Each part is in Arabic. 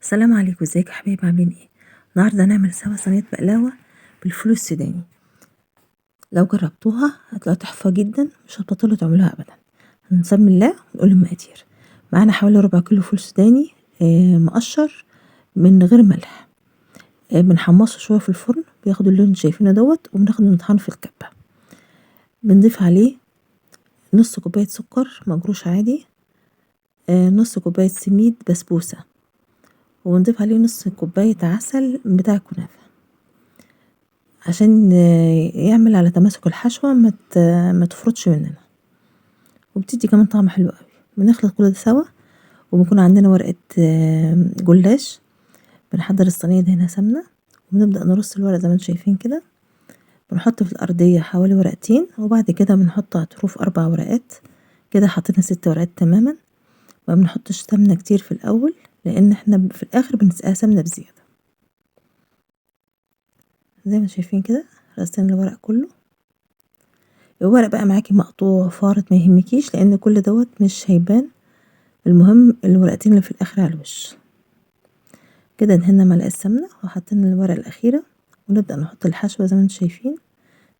السلام عليكم، ازيكم يا حبايبي؟ عاملين ايه؟ النهارده هنعمل سوا صينيه بقلاوه بالفول السوداني. لو جربتوها هتلاقوها تحفه جدا، مش هتبطلوا تعملوها ابدا. هنسمي الله ونقول المقادير. معانا حوالي ربع كيلو فول سوداني مقشر من غير ملح. بنحمصه شويه في الفرن، بياخد اللون اللي شايفينه دوت، وبناخده نطحنه في الكبه. بنضيف عليه نص كوبايه سكر مجروش عادي، نص كوبايه سميد بسبوسه، ونضيف عليه نص كوبايه عسل بتاع الكنافه عشان يعمل على تماسك الحشوة ما تفرطش مننا، وبتدي كمان طعم حلو قوي. بنخلط كل ده سوا، وبنكون عندنا ورقة جلاش. بنحضر الصينية دي هنا سمنة، وبنبدأ نرص الورق زي ما انتم شايفين كده. بنحط في الأرضية حوالي ورقتين، وبعد كده بنحط على الطروف 4 ورقات. كده حطينا 6 ورقات تماما. ما بنحطش سمنة كتير في الأول، لأن احنا في الآخر بنسقيها سمنة بزيادة. زي ما شايفين كده رصينا الورق كله. الورق بقى معاكي مقطوع فارط ما يهمكيش، لان كل دوت مش هيبان. المهم الورقتين اللي في الاخر على الوش. كده دهنا معلقه سمنه وحطينا الورقه الاخيره، ونبدا نحط الحشوه زي ما انتم شايفين.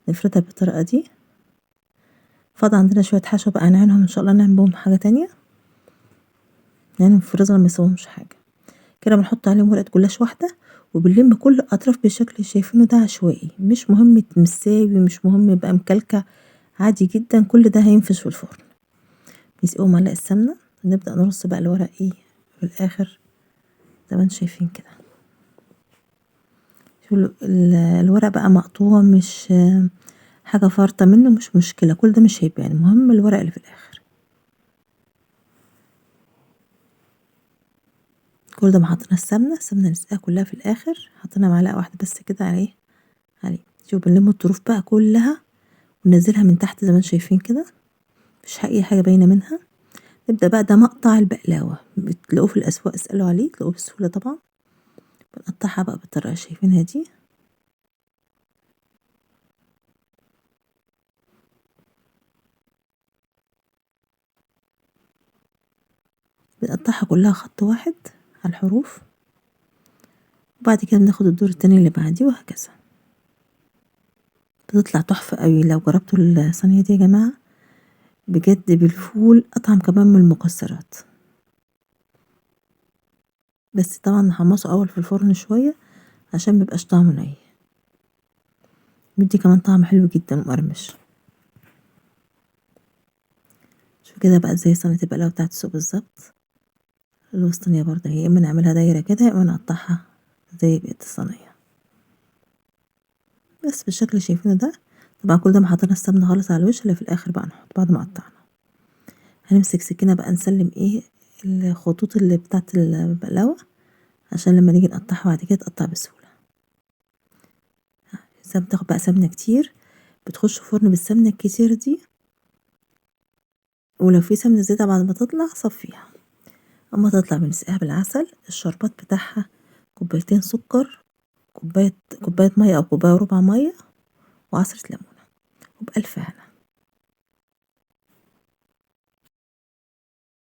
نفردها بالطريقه دي. فاضل عندنا شويه حشوه بقى هنعينهم ان شاء الله، نعمل بهم حاجه تانية يعني في الفريزر ما يسوهمش حاجه. كده بنحط عليهم ورقه جلاش واحده، وبنلم كل الاطراف بالشكل اللي شايفينه ده عشوائي، مش مهم مساوي، مش مهم يبقى مكلكع، عادي جدا. كل ده هينفش في الفرن. نسقيه معلقه سمنه، ونبدأ نرص بقى الورق ايه في الاخر زي ما انتم شايفين كده. الورق بقى مقطوع، مش حاجة فارطة منه، مش مشكلة، كل ده مش هيبان، المهم الورق اللي في الاخر. كل ده ما حطينا السمنة نسقيها كلها في الاخر. حطينا معلقة واحدة بس كده عليه. شوف بنلم الطروف بقى كلها، وننزلها من تحت زي ما انتم شايفين كده، مفيش اي حاجة باينة منها. نبدأ بقى، ده مقطع البقلاوة، بتلاقوه في الأسواق، اسألوا عليه تلاقوه بسهولة طبعا. بنقطعها بقى بالطريقة اللي شايفينها دي. بنقطعها كلها خط واحد على الحروف، وبعد كده بناخد الدور التاني اللي بعديه، وهكذا. بتطلع تحفة قوي. لو جربتوا الصينية دي يا جماعة، بجد بالفول أطعم كمان من المكسرات. بس طبعا نحمصه أول في الفرن شوية عشان ميبقاش طعمه ني، بيدي كمان طعم حلو جدا ومقرمش. شوف كده بقى زي صينية البقلاوة بتاعت السوق بالظبط. الوسطانية برضه هي اما نعملها دايرة كده، اما نقطعها زي بقية الصينية، بس بالشكل اللي شايفينه ده. طبعا كل ده محطنا السمنة خالص على الوش، اللي في الآخر بقى نحط بعد ما قطعنا. هنمسك سكينة بقى نسلم ايه الخطوط اللي بتاعت البقلاوة، عشان لما نيجي نقطعها بعد كده تقطع بسهولة. بتاخد بقى سمنة كتير، بتخش فرن بالسمنة الكتير دي. ولو في سمنة زيادة بعد ما تطلع صفيها. اما تطلع بنسقيها بالعسل. الشربات بتاعها كوبايتين سكر، كوباية مية أو كوباية وربع مية، وعصرة ليمونة، وبألف هنا.